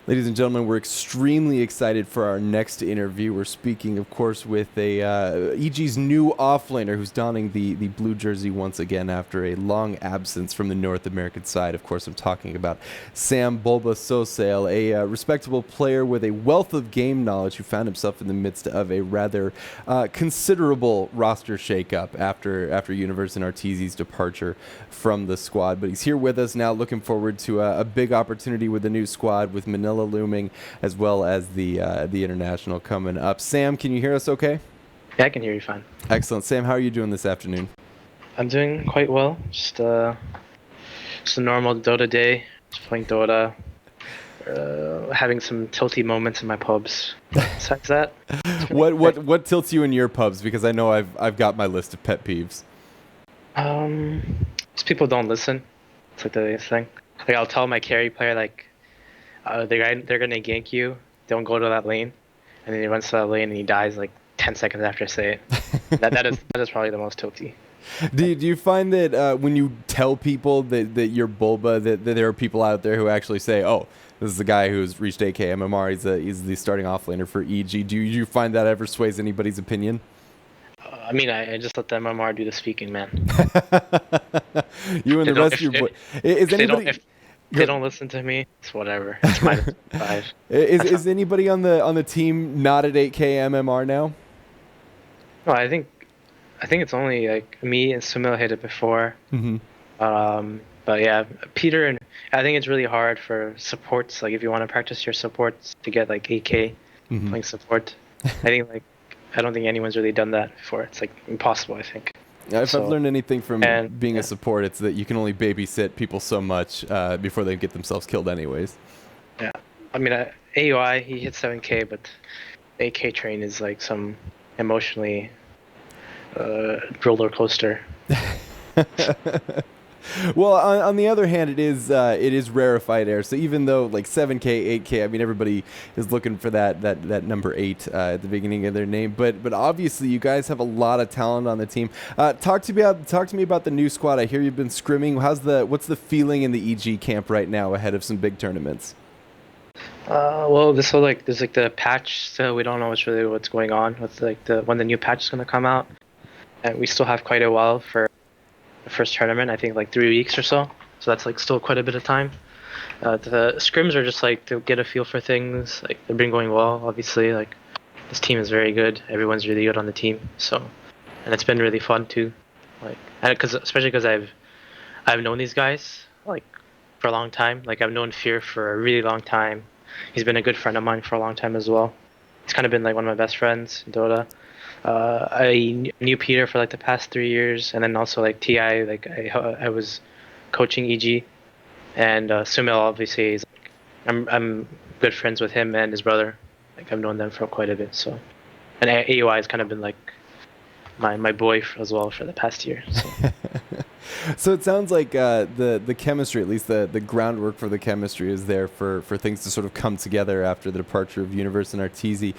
Ladies and gentlemen, we're extremely excited for our next interview. We're speaking, of course, with EG's new offlaner who's donning the blue jersey once again after a long absence from the North American side. Of course, I'm talking about Sam Bulba Sosale, a respectable player with a wealth of game knowledge who found himself in the midst of a rather considerable roster shakeup after Universe and Arteezy's departure from the squad. But he's here with us now, looking forward to a big opportunity with the new squad, with Manila looming, as well as the international coming up. Sam, can you hear us okay? Yeah, I can hear you fine. Excellent. Sam, how are you doing this afternoon? I'm doing quite well. Just a normal Dota day. Just playing Dota. Having some tilty moments in my pubs. Besides that, what tilts you in your pubs? Because I know I've got my list of pet peeves. just people don't listen. It's like the biggest thing. Like I'll tell my carry player like, they're gonna gank you. Don't go to that lane, and then he runs to that lane and he dies like 10 seconds after I say it. that is probably the most tilty. Do you find that when you tell people that you're Bulba, that there are people out there who actually say, "Oh, this is the guy who's reached AK MMR. He's the starting offlaner for EG." Do you find that ever sways anybody's opinion? I mean, I just let the MMR do the speaking, man. You and the rest of your boy. Is anybody? If they don't listen to me, it's whatever. It's -5. Is anybody on the team not at 8K MMR now? No, I think it's only like me and Sumil hit it before. Mm-hmm. But yeah, Peter, and I think it's really hard for supports. Like if you want to practice your supports to get like 8K playing support, I don't think anyone's really done that before. It's like impossible, I think. If I've learned anything from being a support, it's that you can only babysit people so much before they get themselves killed anyways. Yeah. I mean, AUI, he hit 7K, but AK train is like some emotionally roller coaster. Well, on the other hand, it is rarefied air. So even though like 7K, 8K, I mean everybody is looking for that number 8 at the beginning of their name. But obviously you guys have a lot of talent on the team. Talk to me about the new squad. I hear you've been scrimming. What's the feeling in the EG camp right now ahead of some big tournaments? Well, there's the patch, so we don't know what's going on with when the new patch is gonna come out, and we still have quite a while for the first tournament. I think like 3 weeks or so. So that's like still quite a bit of time. The scrims are just like to get a feel for things. Like they've been going well, obviously. Like this team is very good. Everyone's really good on the team. So, and it's been really fun too. Like, especially because I've known these guys like for a long time. Like I've known Fear for a really long time. He's been a good friend of mine for a long time as well. He's kind of been like one of my best friends in Dota. I knew Peter for like the past 3 years, and then also like Ti. Like I was coaching EG, and Sumil obviously is like I'm good friends with him and his brother. Like I've known them for quite a bit. So, and AUI has kind of been like my boy as well for the past year. So. So it sounds like the chemistry, at least the groundwork for the chemistry, is there for things to sort of come together after the departure of Universe and Arteezy.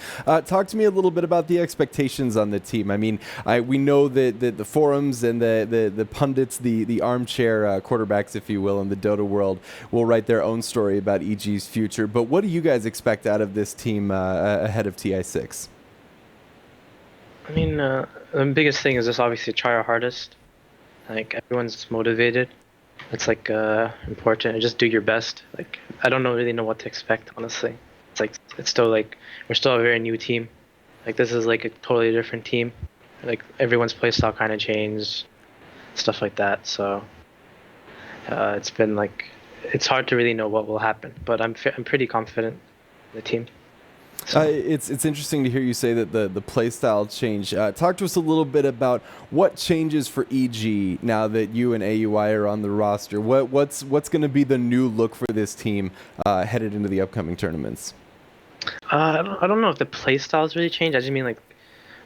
Talk to me a little bit about the expectations on the team. I mean, we know that the forums and the pundits, the armchair quarterbacks, if you will, in the Dota world will write their own story about EG's future. But what do you guys expect out of this team ahead of TI6? I mean, the biggest thing is just obviously try our hardest. Like everyone's motivated. It's like important. Just do your best. Like I don't really know what to expect, honestly. It's still like we're still a very new team. Like this is like a totally different team. Like everyone's playstyle kind of changed, stuff like that. So it's been like it's hard to really know what will happen. But I'm pretty confident in the team. So. It's interesting to hear you say that the play style change. Talk to us a little bit about what changes for EG now that you and AUI are on the roster. What's going to be the new look for this team headed into the upcoming tournaments? I don't know if the play styles really change. I just mean like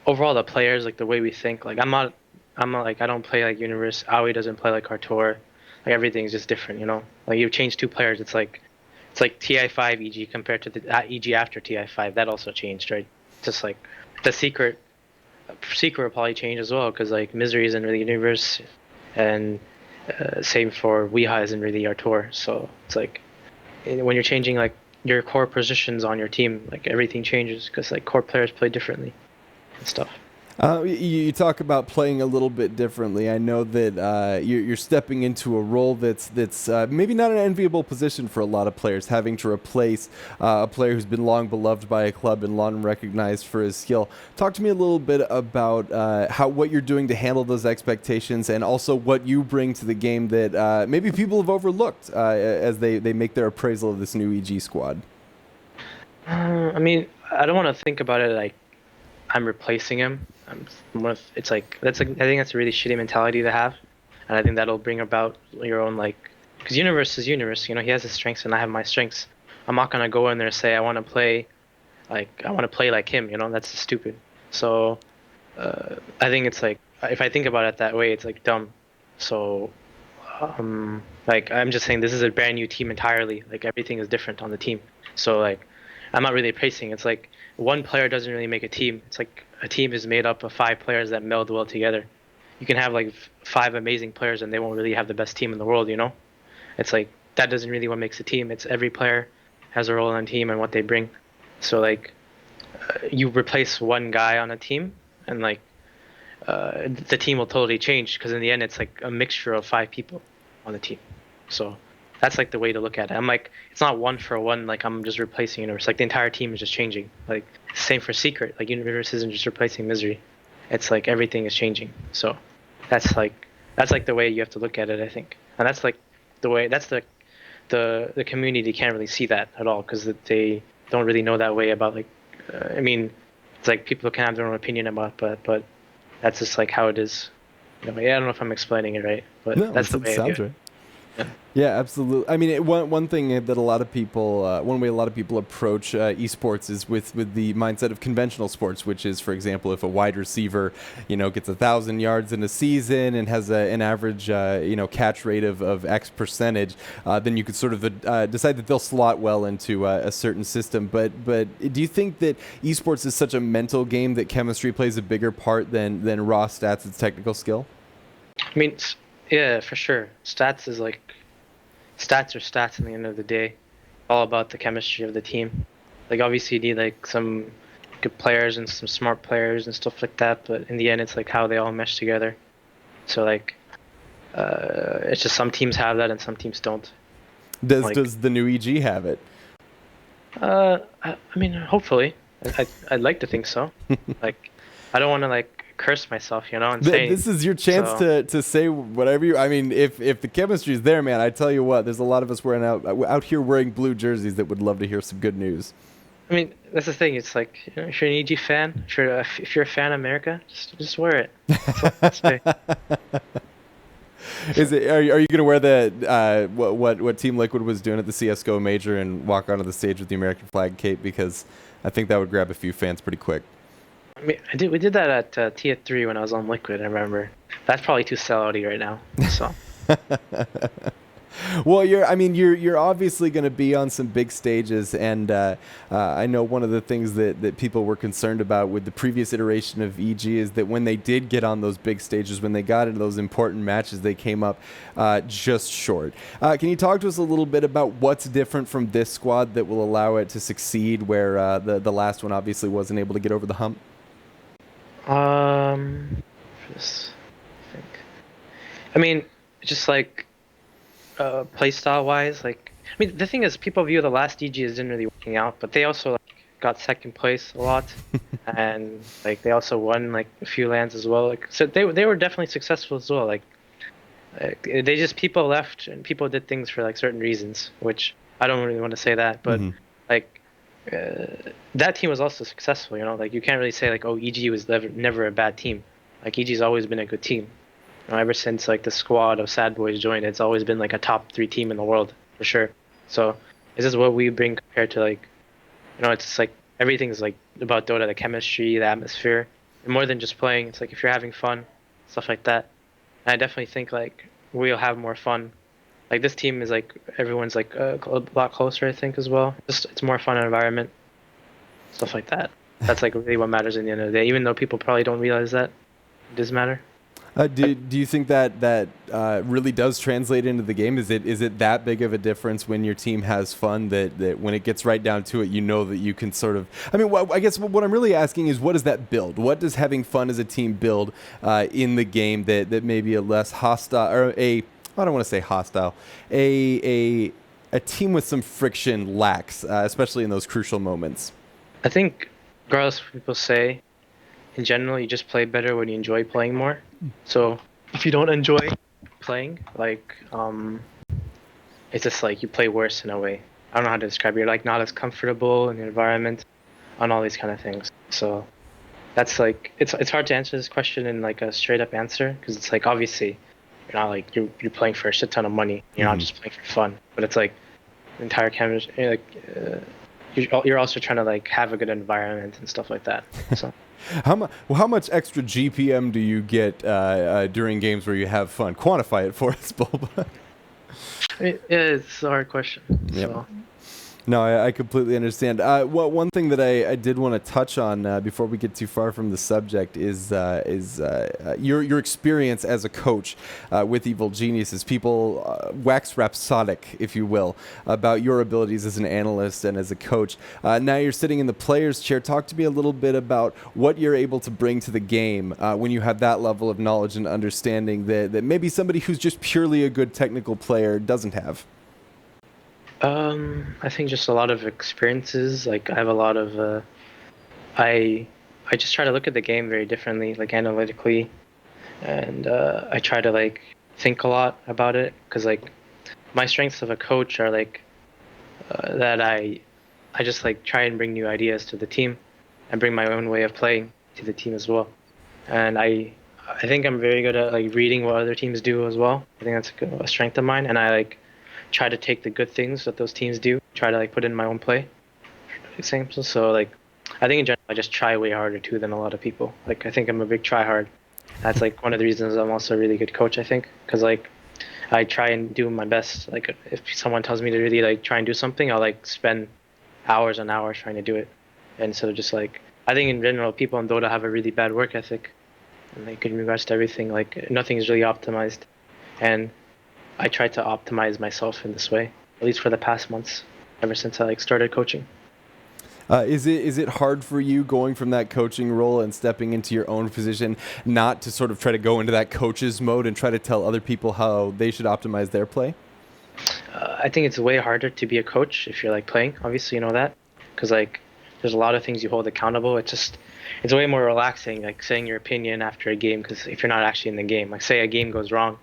overall the players, like the way we think. Like I'm not like I don't play like Universe. Aoi doesn't play like Artur. Like everything's just different, you know. Like you change 2 players, it's like TI5 EG compared to the EG after TI5. That also changed, right? Just like the secret will probably change as well because like Misery isn't really Universe, and same for Weeha isn't really Artur. So it's like when you're changing like your core positions on your team, like everything changes because like core players play differently and stuff. You talk about playing a little bit differently. I know that you're stepping into a role that's maybe not an enviable position for a lot of players, having to replace a player who's been long beloved by a club and long recognized for his skill. Talk to me a little bit about what you're doing to handle those expectations, and also what you bring to the game that maybe people have overlooked as they make their appraisal of this new EG squad. I mean, I don't want to think about it like I'm replacing him. It's like that's like I think that's a really shitty mentality to have, and I think that'll bring about your own like, because universe is universe. You know, he has his strengths and I have my strengths. I'm not gonna go in there and say I want to play like him. You know, that's stupid. So I think it's like if I think about it that way, it's like dumb. So like I'm just saying this is a brand new team entirely. Like everything is different on the team. So like I'm not really replacing. It's like one player doesn't really make a team. It's like a team is made up of five players that meld well together. You can have like five amazing players and they won't really have the best team in the world, you know? It's like that doesn't really what makes a team. It's every player has a role on the team and what they bring. So like you replace one guy on a team and like the team will totally change because in the end it's like a mixture of five people on the team. So that's like the way to look at it. I'm like, it's not one for one. Like I'm just replacing Universe. Like the entire team is just changing. Like same for Secret. Like Universe isn't just replacing Misery. It's like everything is changing. So that's like the way you have to look at it, I think. And that's like the way. That's the community can't really see that at all because they don't really know that way about like. I mean, it's like people can have their own opinion about, but that's just like how it is. You know, yeah, I don't know if I'm explaining it right, but No, that's the it way I view sounds it. right. Yeah. Yeah, absolutely. I mean, one thing that a lot of people, one way a lot of people approach esports is with the mindset of conventional sports, which is, for example, if a wide receiver, gets 1,000 yards in a season and has an average, catch rate of X percentage, then you could sort of decide that they'll slot well into a certain system. But do you think that esports is such a mental game that chemistry plays a bigger part than raw stats and technical skill? I mean, yeah, for sure. Stats are stats in the end of the day. All about the chemistry of the team. Like obviously you need like some good players and some smart players and stuff like that, but in the end it's like how they all mesh together. So like it's just some teams have that and some teams don't. Does Like does the new EG have it? I mean hopefully. I'd like to think so. Like I don't want to like curse myself, you know, and say This is your chance so. to say whatever you. I mean, if the chemistry is there, man, I tell you what, there's a lot of us wearing out here wearing blue jerseys that would love to hear some good news. I mean, that's the thing. It's like, you know, if you're an EG fan, if you're a fan of America, just wear it. That's all I have to say. Is it? Are you gonna wear the what Team Liquid was doing at the CS:GO major and walk onto the stage with the American flag cape? Because I think that would grab a few fans pretty quick. I mean, we did that at TF3 when I was on Liquid. I remember. That's probably too sellouty right now. So Well, you're obviously going to be on some big stages, and I know one of the things that people were concerned about with the previous iteration of EG is that when they did get on those big stages, when they got into those important matches, they came up just short. Can you talk to us a little bit about what's different from this squad that will allow it to succeed, where the last one obviously wasn't able to get over the hump? just think. I mean, just like playstyle wise, like I mean, the thing is, people view the last DG as didn't really working out, but they also like got second place a lot, and like they also won like a few lands as well. Like so, they were definitely successful as well. Like they just people left and people did things for like certain reasons, which I don't really want to say that, but Hmm. like that team was also successful. You know, like you can't really say like oh EG was never a bad team. Like EG's always been a good team. You know, ever since like the squad of Sad Boys joined, it's always been like a top three team in the world for sure. So this is what we bring compared to like, you know, it's just like everything's like about Dota, the chemistry, the atmosphere, and more than just playing. It's like if you're having fun, stuff like that. And I definitely think like we'll have more fun. Like this team is like everyone's like a lot closer, I think as well. Just it's more fun environment, stuff like that. That's like really what matters in the end of the day. Even though people probably don't realize that, it does matter. Do you think that really does translate into the game? Is it that big of a difference when your team has fun that when it gets right down to it, you know that you can sort of? I mean, I guess what I'm really asking is, what does that build? What does having fun as a team build in the game that maybe a less hostile or I don't want to say hostile, a team with some friction lacks, especially in those crucial moments. I think, regardless of what people say, in general, you just play better when you enjoy playing more. So if you don't enjoy playing, it's just like you play worse in a way. I don't know how to describe it. You're like not as comfortable in the environment, on all these kind of things. So that's like it's hard to answer this question in like a straight up answer because it's like obviously you're not like you're playing for a shit ton of money. You're not just playing for fun. But it's like the entire campus, you're also trying to like have a good environment and stuff like that. So. How much extra GPM do you get during games where you have fun? Quantify it for us, Bulba. It's a hard question. Yep. So. No, I completely understand. One thing that I did want to touch on before we get too far from the subject is your experience as a coach with Evil Geniuses. People wax rhapsodic, if you will, about your abilities as an analyst and as a coach. Now you're sitting in the player's chair. Talk to me a little bit about what you're able to bring to the game when you have that level of knowledge and understanding that maybe somebody who's just purely a good technical player doesn't have. I think just a lot of experiences. Like I have a lot of, I just try to look at the game very differently, like analytically, and I try to like think a lot about it because like my strengths of a coach are like that I just like try and bring new ideas to the team, and bring my own way of playing to the team as well, and I think I'm very good at like reading what other teams do as well. I think that's a strength of mine, and I like try to take the good things that those teams do, try to like put in my own play. Example. So like, I think in general I just try way harder too than a lot of people. Like I think I'm a big try hard. That's like one of the reasons I'm also a really good coach. I think because like I try and do my best. Like if someone tells me to really like try and do something, I'll like spend hours and hours trying to do it. And so just like I think in general people in Dota have a really bad work ethic, and like in regards to everything, like nothing is really optimized, and I try to optimize myself in this way, at least for the past months, ever since I like started coaching. Is it hard for you going from that coaching role and stepping into your own position, not to sort of try to go into that coach's mode and try to tell other people how they should optimize their play? I think it's way harder to be a coach if you're like playing. Obviously, you know that, because like there's a lot of things you hold accountable. It's way more relaxing, like saying your opinion after a game, because if you're not actually in the game, like say a game goes wrong.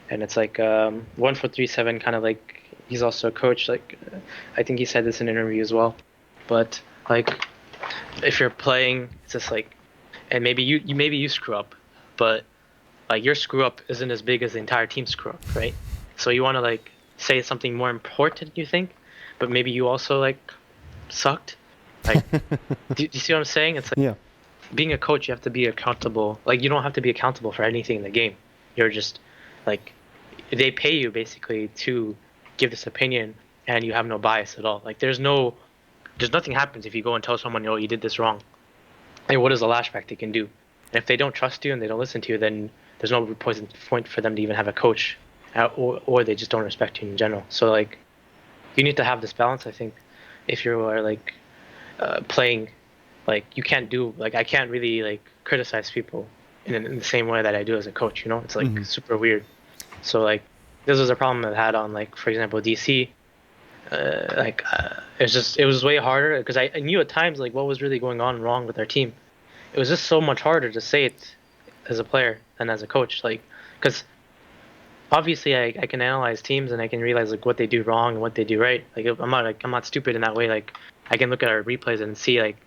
And it's like 1437 kind of like he's also a coach. Like I think he said this in an interview as well. But like if you're playing, it's just like, and maybe you screw up, but like your screw up isn't as big as the entire team screw up, right? So you want to like say something more important, you think, but maybe you also like sucked. Like, do you see what I'm saying? It's like Yeah. being a coach, you have to be accountable. Like you don't have to be accountable for anything in the game. You're just like they pay you basically to give this opinion and you have no bias at all. Like there's nothing happens if you go and tell someone, oh, you did this wrong. And what is the lashback they can do? And if they don't trust you and they don't listen to you, then there's no point for them to even have a coach, or they just don't respect you in general. So like you need to have this balance. I think if you are like playing, like you can't do like I can't really like criticize people in the same way that I do as a coach. You know, it's like super weird. So like this was a problem I had on like for example DC. It was way harder because I knew at times like what was really going on wrong with our team. It was just so much harder to say it as a player than as a coach. Like because obviously I can analyze teams and I can realize like what they do wrong and what they do right. Like I'm not stupid in that way. Like I can look at our replays and see like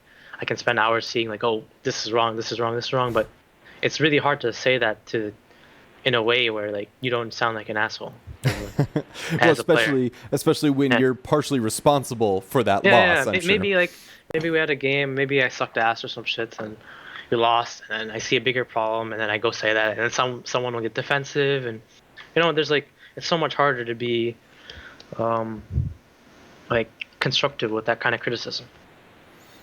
I can spend hours seeing like, oh, this is wrong, this is wrong, this is wrong. But it's really hard to say that in a way where like you don't sound like an asshole Well, as a player. especially when Yeah. you're partially responsible for that Yeah, loss, I'm sure. maybe we had a game, maybe I sucked ass or some shit and we lost, and then I see a bigger problem, and then I go say that, and then someone will get defensive, and there's like it's so much harder to be um like constructive with that kind of criticism.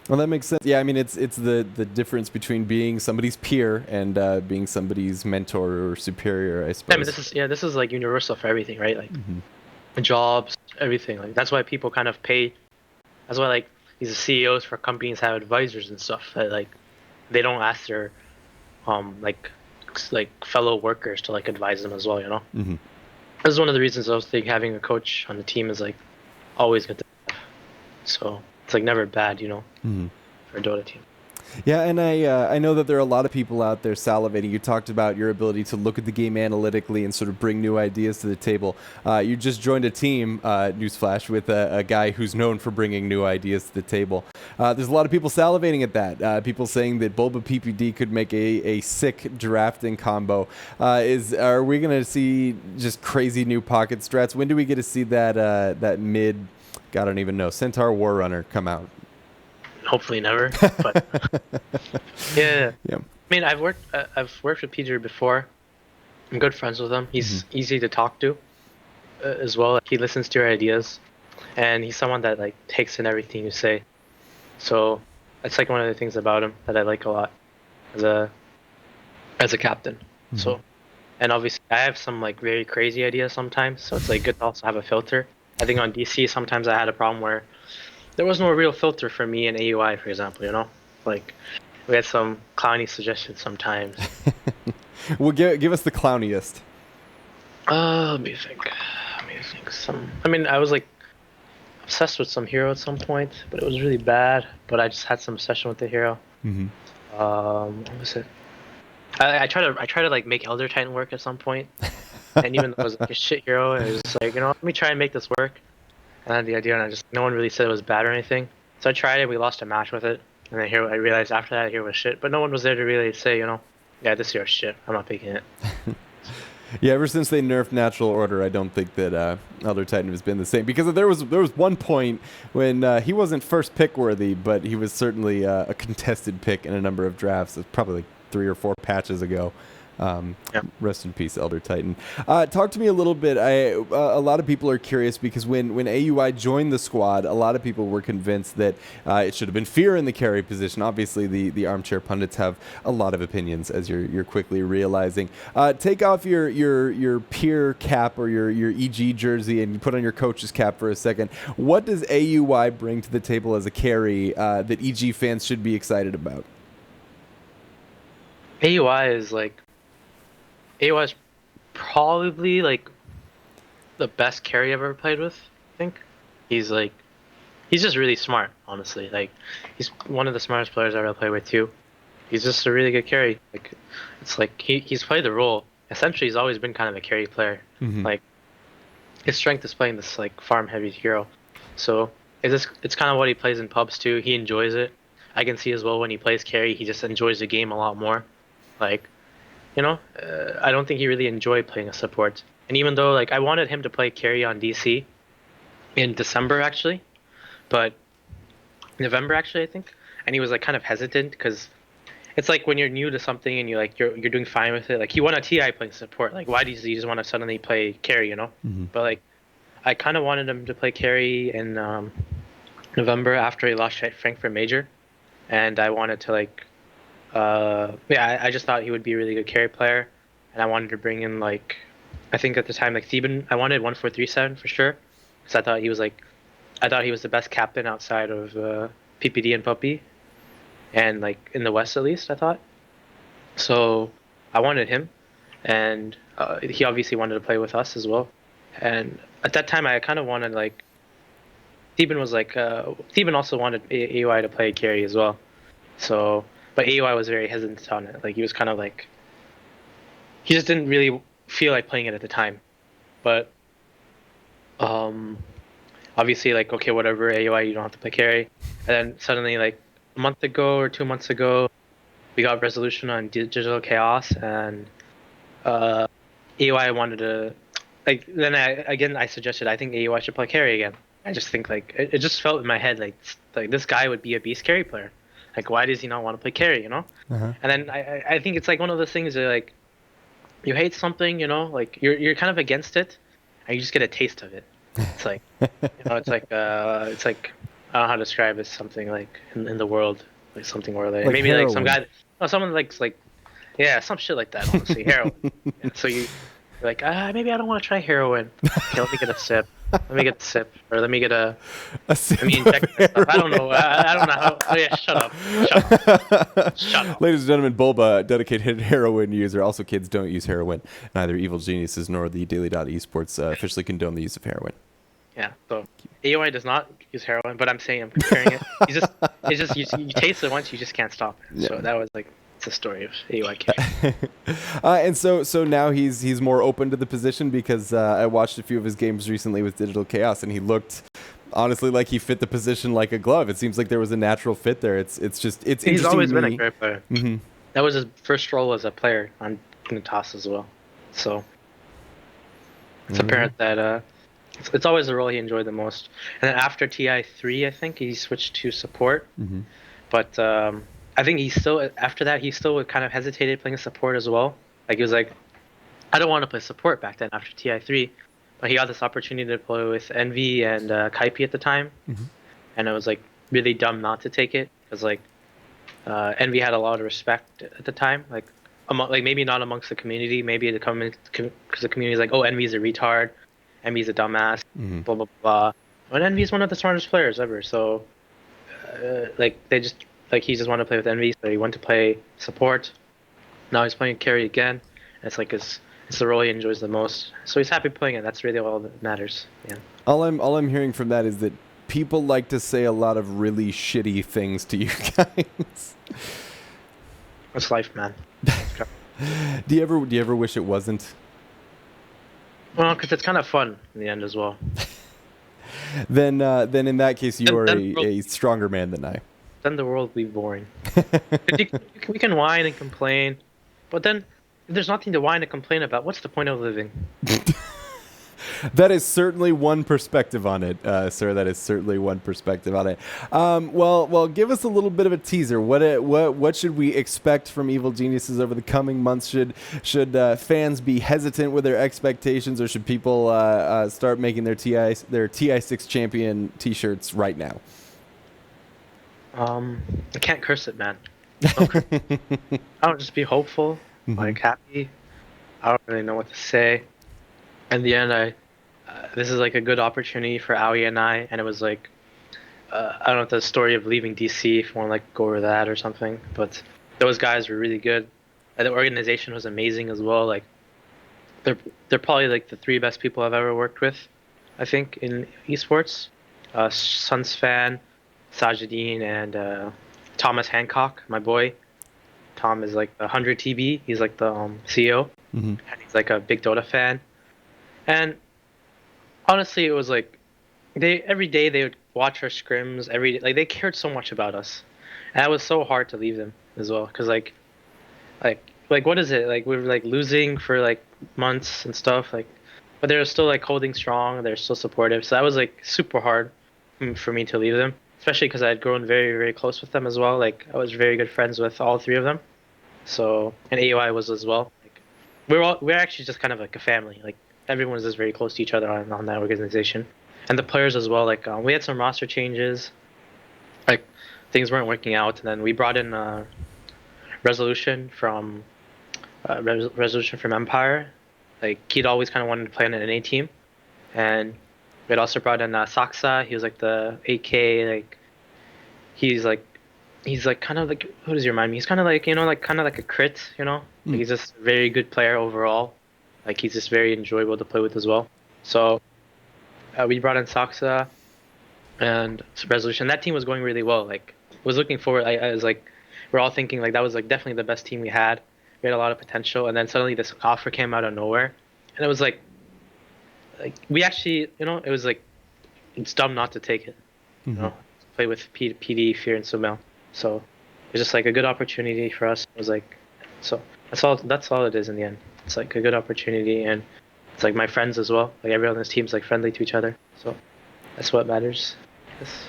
Well, that makes sense. Yeah, I mean, it's the difference between being somebody's peer and being somebody's mentor or superior, I I mean, suppose. this is like universal for everything, right? Like Hmm. jobs, everything. Like that's why people kind of pay. That's why like these CEOs for companies have advisors and stuff. That, like they don't ask their like fellow workers to like advise them as well. You know, Hmm. this is one of the reasons I was think having a coach on the team is like always good. So it's like never bad, you know, Hmm. for a Dota team. Yeah, and I know that there are a lot of people out there salivating. You talked about your ability to look at the game analytically and sort of bring new ideas to the table. You just joined a team, newsflash, with a guy who's known for bringing new ideas to the table. There's a lot of people salivating at that. People saying that Bulba PPD could make a sick drafting combo. Are we going to see just crazy new pocket strats? When do we get to see that mid? God, I don't even know. Centaur War Runner come out. Hopefully never, but yeah. Yeah. I mean, I've worked with Peter before. I'm good friends with him. Hmm. He's easy to talk to as well. He listens to your ideas, and he's someone that like takes in everything you say. So that's like one of the things about him that I like a lot as a captain. Hmm. So, and obviously I have some like very crazy ideas sometimes. So it's like good to also have a filter. I think on DC sometimes I had a problem where there was no real filter for me in AUI, for example. You know, like we had some clowny suggestions sometimes. Well, give us the clowniest. Let me think. Let me think. I mean, I was like obsessed with some hero at some point, but it was really bad. But I just had some obsession with the hero. Hmm. What was it? I try to like make Elder Titan work at some point, and even though it was like a shit hero, I was just like, you know, let me try and make this work. And I had the idea, and no one really said it was bad or anything. So I tried it. We lost a match with it, and then here I realized after that hero was shit. But no one was there to really say, you know, yeah, this hero's shit. I'm not picking it. Yeah, ever since they nerfed Natural Order, I don't think that Elder Titan has been the same. Because there was one point when he wasn't first pick worthy, but he was certainly a contested pick in a number of drafts. It was probably like 3 or 4 patches ago. Yeah. Rest in peace, Elder Titan. Talk to me a little bit. A lot of people are curious because when AUI joined the squad, a lot of people were convinced that it should have been Fear in the carry position. Obviously, the armchair pundits have a lot of opinions, as you're quickly realizing. Take off your peer cap or your EG jersey and you put on your coach's cap for a second. What does AUI bring to the table as a carry that EG fans should be excited about? AUI is like AUI is probably like the best carry I've ever played with. I think he's like he's just really smart. Honestly, like he's one of the smartest players I've ever played with too. He's just a really good carry. Like it's like he's played the role. Essentially, he's always been kind of a carry player. Mm-hmm. Like his strength is playing this like farm heavy hero. So it's kind of what he plays in pubs too. He enjoys it. I can see as well when he plays carry, he just enjoys the game a lot more. Like you know, I don't think he really enjoyed playing a support. And even though like I wanted him to play carry on DC in December actually, but November actually I think, and he was like kind of hesitant because it's like when you're new to something and you're doing fine with it. Like he won a TI playing support. Like why do you just want to suddenly play carry? You know? Mm-hmm. But like I kind of wanted him to play carry in November after he lost Frankfurt Major, and I wanted to like yeah, I just thought he would be a really good carry player, and I wanted to bring in like, I think at the time like Theban, I wanted 1437 for sure, because I thought he was the best captain outside of PPD and Puppy, and like in the West at least I thought. So I wanted him, and he obviously wanted to play with us as well, and at that time I kind of wanted like Theban was like Theban also wanted AUI to play carry as well. So, but AUI was very hesitant on it. Like he was kind of like he just didn't really feel like playing it at the time. But um, obviously, like okay, whatever AUI, you don't have to play carry. And then suddenly, like a month ago or 2 months ago, we got resolution on Digital Chaos, and AUI wanted to like. Then I suggested I think AUI should play carry again. I just think like it just felt in my head like this guy would be a beast carry player. Like, why does he not want to play carry, you know? Uh-huh. And then I think it's like one of those things that like you hate something, you know, like you're kind of against it, and you just get a taste of it. It's like, you know, it's like I don't know how to describe it. Something like in the world, like something where Like maybe like some heroin. guy, oh, someone like yeah, some shit like that. Honestly, heroin. Yeah, so you're like, maybe I don't want to try heroin. Okay, let me get a sip. Let me get a sip, or let me get a. A sip Let me of inject myself. I don't heroin. know. I don't know how. Oh yeah, shut up. Shut up. Shut up. Ladies and gentlemen, Bulba, dedicated heroin user. Also, kids don't use heroin. Neither Evil Geniuses nor the Daily Esports officially condone the use of heroin. Yeah. So AOI does not use heroin, but I'm saying I'm comparing it. It's just you taste it once, you just can't stop. Yeah. So that was like it's a story of AOI kick. And so now he's more open to the position because I watched a few of his games recently with Digital Chaos, and he looked honestly like he fit the position like a glove. It seems like there was a natural fit there. It's He's interesting always to been a me. great player. Mm-hmm. That was his first role as a player on Toss as well. So it's apparent that it's always the role he enjoyed the most. And then after TI3, I think he switched to support. Mm-hmm. But I think he still after that he still kind of hesitated playing support as well. Like he was like, I don't want to play support back then after TI3, but he got this opportunity to play with Envy and Kaipi at the time, Mm-hmm. and it was like really dumb not to take it because like Envy had a lot of respect at the time, like maybe not amongst the community, maybe the because the community is like, oh, Envy's a retard, Envy's a dumbass, Mm-hmm. blah blah blah. And Envy's one of the smartest players ever, so like they just like he just wanted to play with Envy, so he went to play support. Now he's playing carry again. And it's the role he enjoys the most. So he's happy playing it. That's really all that matters. Yeah. All I'm hearing from that is that people like to say a lot of really shitty things to you guys. It's life, man. Do you ever wish it wasn't? Well, because it's kind of fun in the end as well. Then in that case you are Then a stronger man than I. Then the world will be boring. We can whine and complain, but then if there's nothing to whine and complain about, what's the point of living? That is certainly one perspective on it, sir. That is certainly one perspective on it. Well, give us a little bit of a teaser. What should we expect from Evil Geniuses over the coming months? Should fans be hesitant with their expectations, or should people start making their TI6 champion T-shirts right now? I can't curse it, man. I'll just be hopeful, like happy. I don't really know what to say. In the end, this is like a good opportunity for Aoi and I, and it was like I don't know the story of leaving DC if you want to like go over that or something. But those guys were really good. And the organization was amazing as well. Like they're probably like the three best people I've ever worked with, I think, in esports. Suns fan, Sajidine, and Thomas Hancock, my boy. Tom is like 100 TB. He's like the CEO, Mm-hmm. and he's like a big Dota fan. And honestly, it was like every day they would watch our scrims every day. Like they cared so much about us, and it was so hard to leave them as well. Cause like what is it? Like we were like losing for like months and stuff. Like, but they were still like holding strong. They're still supportive. So that was like super hard for me to leave them, especially because I had grown very very close with them as well. Like I was very good friends with all three of them. So and AOI was as well. Like we're actually just kind of like a family. Like everyone was just very close to each other on that organization, and the players as well. Like we had some roster changes, like things weren't working out, and then we brought in Resolution from Resolution from Empire. Like he'd always kind of wanted to play on an NA team, and we'd also brought in Saksa. He was like the AK. Like he's like kind of like who does he remind me? He's kind of like like kind of like a crit. Like, he's just a very good player overall. Like he's just very enjoyable to play with as well. So we brought in Saksa and Resolution. That team was going really well. Like was looking forward. I was like, we're all thinking like that was like definitely the best team we had. We had a lot of potential, and then suddenly this offer came out of nowhere, and it was like we actually, it was like it's dumb not to take it. Play with PD, Fear, and Sumel. So it's just like a good opportunity for us. It was like, so that's all it is in the end. It's like a good opportunity, and it's like my friends as well. Like everyone on this team's like friendly to each other. So that's what matters. Yes.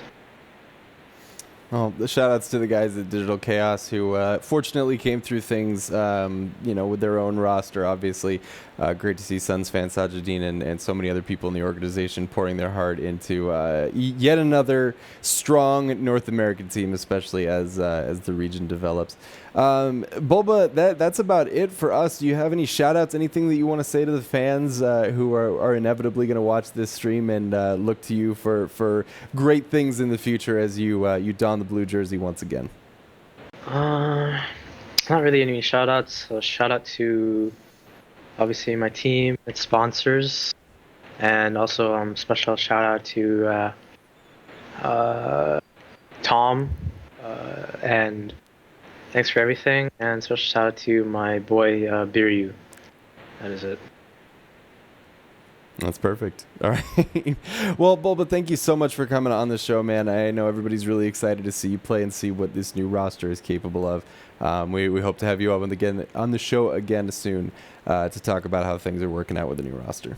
Well, the shout outs to the guys at Digital Chaos who fortunately came through things, with their own roster, obviously. Great to see Suns fan Sajidin and so many other people in the organization pouring their heart into yet another strong North American team, especially as the region develops. Bulba, that's about it for us. Do you have any shout outs, anything that you want to say to the fans who are inevitably going to watch this stream and look to you for great things in the future as you don the blue jersey once again? Not really any shout outs. So shout out to obviously my team, its sponsors, and also special shout out to Tom, and thanks for everything. And special shout out to my boy Biryu. That is it. That's perfect. All right. Well, Bulba, thank you so much for coming on the show, man. I know everybody's really excited to see you play and see what this new roster is capable of. We hope to have you on the show again soon to talk about how things are working out with the new roster.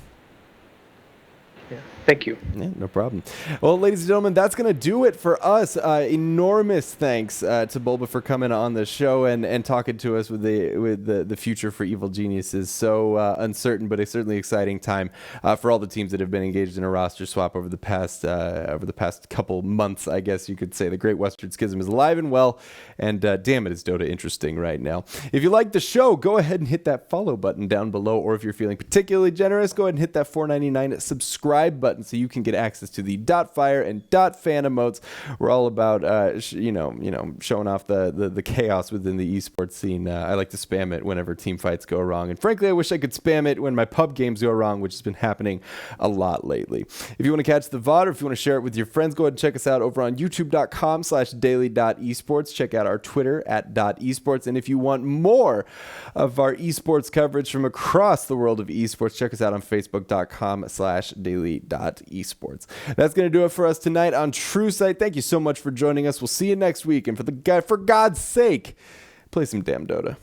Yeah, thank you. Yeah, no problem. Well, ladies and gentlemen, that's going to do it for us. Enormous thanks to Bulba for coming on the show and talking to us with the future for Evil Geniuses. So uncertain, but a certainly exciting time for all the teams that have been engaged in a roster swap over the past couple months, I guess you could say. The Great Western Schism is alive and well, and damn it, is Dota interesting right now. If you like the show, go ahead and hit that follow button down below, or if you're feeling particularly generous, go ahead and hit that $4.99 subscribe button so you can get access to the .fire and .fan emotes. We're all about showing off the chaos within the esports scene. I like to spam it whenever team fights go wrong, and frankly I wish I could spam it when my pub games go wrong, which has been happening a lot lately. If you want to catch the VOD, or if you want to share it with your friends, go ahead and check us out over on youtube.com/daily.esports. Check out our Twitter @esports, and if you want more of our esports coverage from across the world of esports, check us out on facebook.com/daily.esports. That's going to do it for us tonight on True Sight. Thank you so much for joining us. We'll see you next week. And for God's sake, play some damn Dota.